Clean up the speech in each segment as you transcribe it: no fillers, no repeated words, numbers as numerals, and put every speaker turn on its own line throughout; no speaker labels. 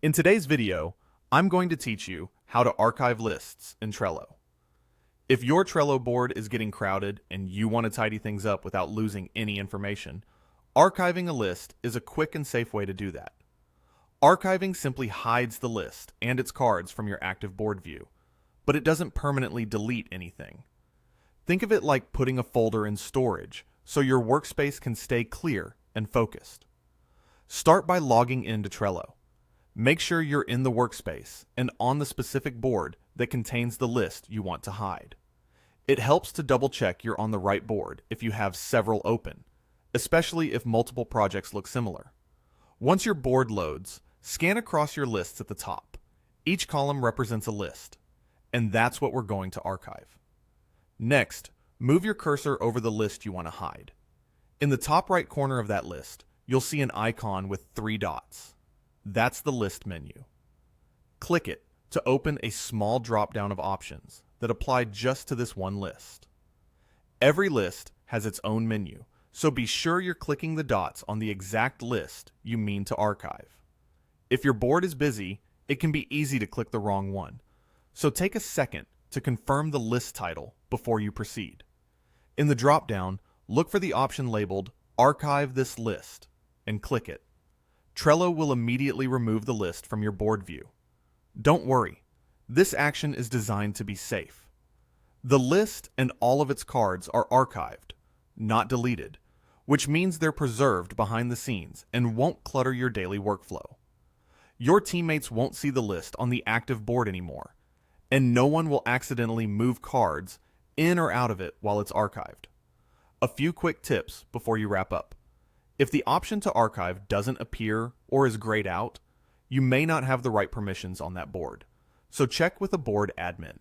In today's video, I'm going to teach you how to archive lists in Trello. If your Trello board is getting crowded and you want to tidy things up without losing any information, archiving a list is a quick and safe way to do that. Archiving simply hides the list and its cards from your active board view, but it doesn't permanently delete anything. Think of it like putting a folder in storage so your workspace can stay clear and focused. Start by logging into Trello. Make sure you're in the workspace and on the specific board that contains the list you want to hide. It helps to double check you're on the right board if you have several open, especially if multiple projects look similar. Once your board loads, scan across your lists at the top. Each column represents a list, and that's what we're going to archive. Next, move your cursor over the list you want to hide. In the top right corner of that list, you'll see an icon with 3 dots. That's the list menu. Click it to open a small drop-down of options that apply just to this one list. Every list has its own menu, so be sure you're clicking the dots on the exact list you mean to archive. If your board is busy, it can be easy to click the wrong one, so take a second to confirm the list title before you proceed. In the drop-down, look for the option labeled Archive this list and click it. Trello will immediately remove the list from your board view. Don't worry, this action is designed to be safe. The list and all of its cards are archived, not deleted, which means they're preserved behind the scenes and won't clutter your daily workflow. Your teammates won't see the list on the active board anymore, and no one will accidentally move cards in or out of it while it's archived. A few quick tips before you wrap up. If the option to archive doesn't appear or is grayed out, you may not have the right permissions on that board, so check with a board admin.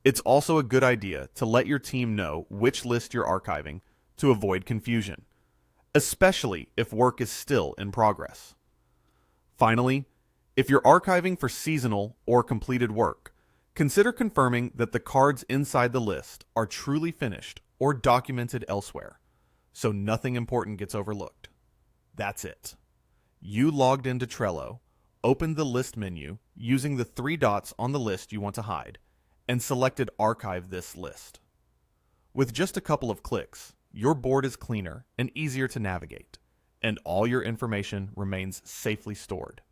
It's also a good idea to let your team know which list you're archiving to avoid confusion, especially if work is still in progress. Finally, if you're archiving for seasonal or completed work, consider confirming that the cards inside the list are truly finished or documented elsewhere, so nothing important gets overlooked. That's it. You logged into Trello, opened the list menu using the 3 dots on the list you want to hide, and selected Archive this list. With just a couple of clicks, your board is cleaner and easier to navigate, and all your information remains safely stored.